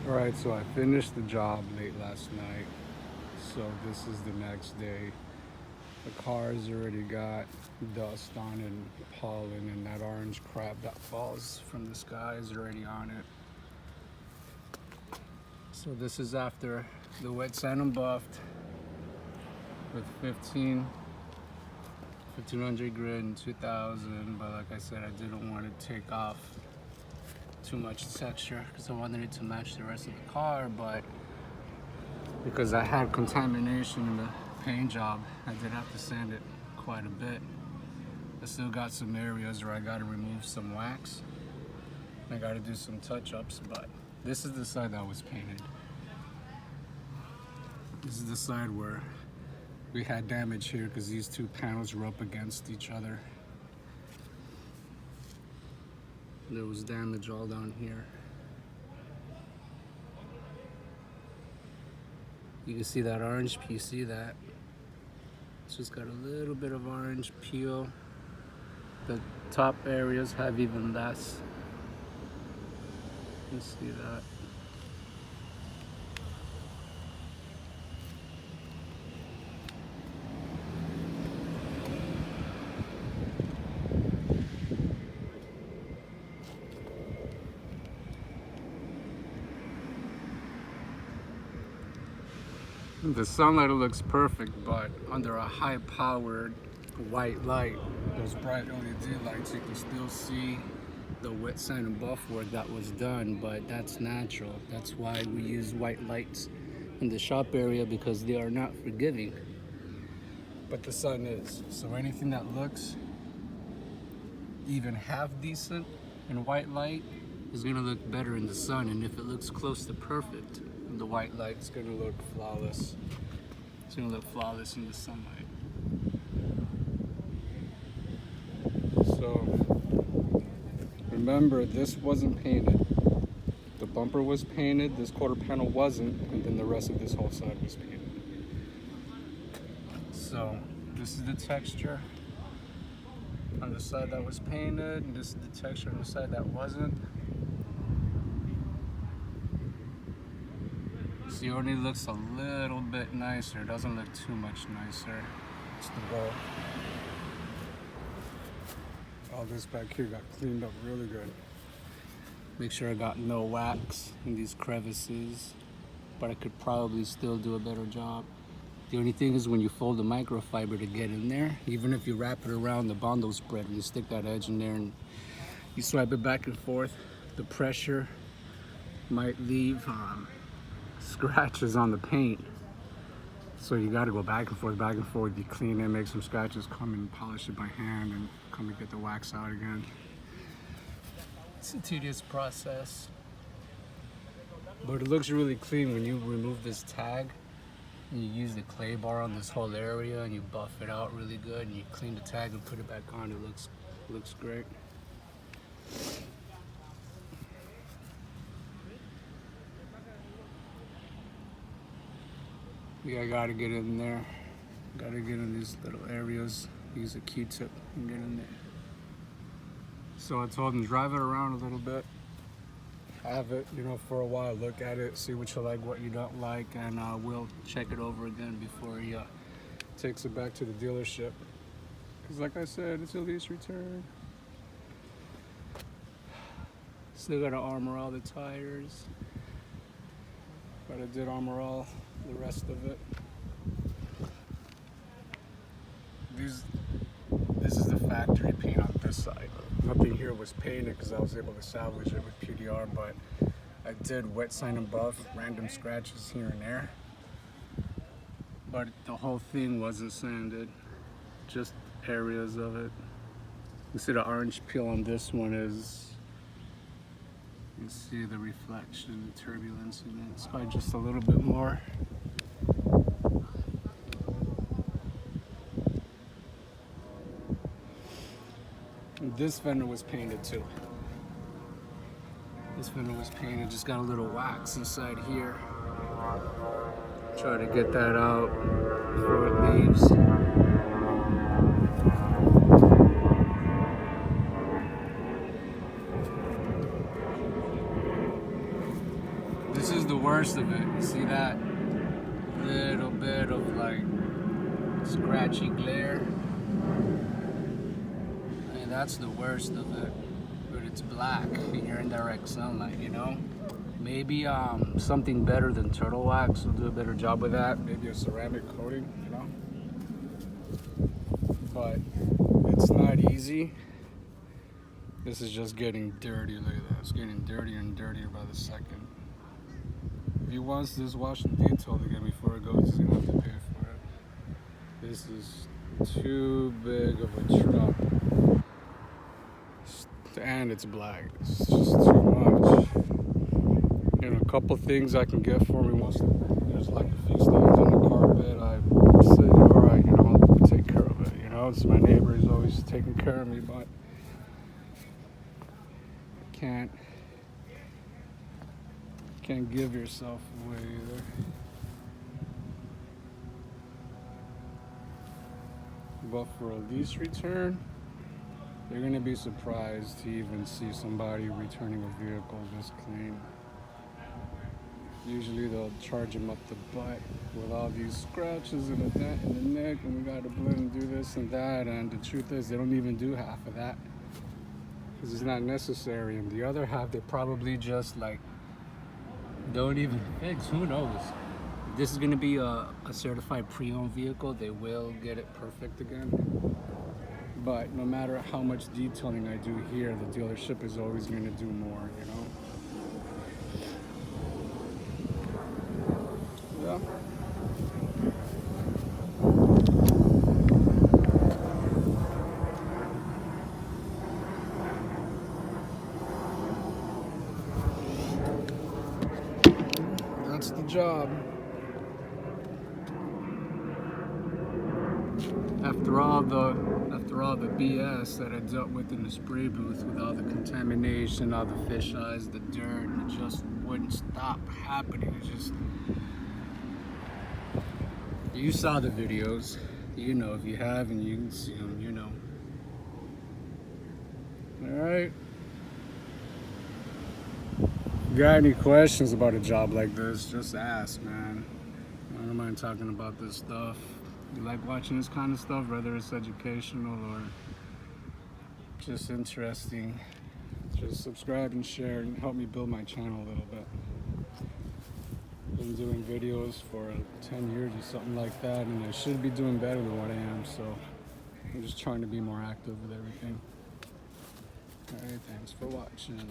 Alright, so I finished the job late last night. So this is the next day. The car's already got dust on it and pollen, and that orange crap that falls from the sky is already on it. So this is after the wet sand and buffed with 1500 grit and 2000, but like I said, I didn't want to take off too much texture because I wanted it to match the rest of the car, but because I had contamination in the paint job, I did have to sand it quite a bit. I still got some areas where I got to remove some wax. I got to do some touch-ups, but this is the side that was painted. This is the side where we had damage here because these two panels were up against each other. There was damage all down here. You can see that orange, you see that? It's just got a little bit of orange peel. The top areas have even less. You see that? The sunlight looks perfect, but under a high-powered white light, those bright LED lights, you can still see the wet sand and buff work that was done, but that's natural. That's why we use white lights in the shop area, because they are not forgiving. But the sun is. So anything that looks even half decent in white light is gonna look better in the sun, and if it looks close to perfect, the white light's gonna look flawless. It's gonna look flawless in the sunlight. So remember, this wasn't painted. The bumper was painted, this quarter panel wasn't, and then the rest of this whole side was painted. So this is the texture on the side that was painted, and this is the texture on the side that wasn't. See, it only looks a little bit nicer. It doesn't look too much nicer. It's the goal. All this back here got cleaned up really good. Make sure I got no wax in these crevices, but I could probably still do a better job. The only thing is when you fold the microfiber to get in there, even if you wrap it around the Bondo spread and you stick that edge in there and you swipe it back and forth, the pressure might leave scratches on the paint. So you got to go back and forth. You clean it, make some scratches, come and polish it by hand, and come and get the wax out again. It's a tedious process, but it looks really clean when you remove this tag and you use the clay bar on this whole area and you buff it out really good and you clean the tag and put it back on. It looks great. Yeah, I gotta get in there. Gotta get in these little areas. Use a Q-tip and get in there. So I told him, drive it around a little bit. Have it, for a while. Look at it, see what you like, what you don't like, and we'll check it over again before he takes it back to the dealership. Because like I said, it's a lease return. Still gotta armor all the tires. But I did armor all the rest of it. This is the factory paint on this side. Nothing here was painted because I was able to salvage it with PDR, but I did wet sand and buff, random scratches here and there. But the whole thing wasn't sanded, just areas of it. You see the orange peel on this one is, you see the reflection, the turbulence in it. It's probably just a little bit more. And this fender was painted too. This fender was painted, just got a little wax inside here. Try to get that out before it leaves. This is the worst of it. You see that little bit of like scratchy glare? I mean, that's the worst of it. But it's black and you're in direct sunlight, you know? Maybe something better than turtle wax will do a better job with that. Maybe a ceramic coating, you know? But it's not easy. This is just getting dirty. Look at that. It's getting dirtier and dirtier by the second. If he wants this wash and detailed again before it goes, he's gonna have to pay for it. This is too big of a truck. And it's black. It's just too much. You know, a couple things I can get for me once there's like a few stains on the carpet. I say, alright, you know, I'll take care of it. You know, it's my neighbor is always taking care of me, but can't give yourself away either. But for a lease return, you're gonna be surprised to even see somebody returning a vehicle this clean. Usually they'll charge them up the butt with all these scratches and a dent in the neck, and we gotta blend and do this and that. And the truth is, they don't even do half of that because it's not necessary. And the other half, they probably just like don't even fix. Who knows? If this is gonna be a certified pre-owned vehicle, they will get it perfect again. But no matter how much detailing I do here, the dealership is always going to do more, you know? Yeah. That's the job. After all the BS that I dealt with in the spray booth, with all the contamination, all the fish eyes, the dirt, it just wouldn't stop happening. It just, you saw the videos, you know. If you haven't, you can see them, you know. All right. Got any questions about a job like this, just ask, man. I don't mind talking about this stuff. You like watching this kind of stuff, whether it's educational or just interesting, just subscribe and share and help me build my channel a little bit. Been doing videos for 10 years or something like that, and I should be doing better than what I am, so I'm just trying to be more active with everything. Alright, thanks for watching.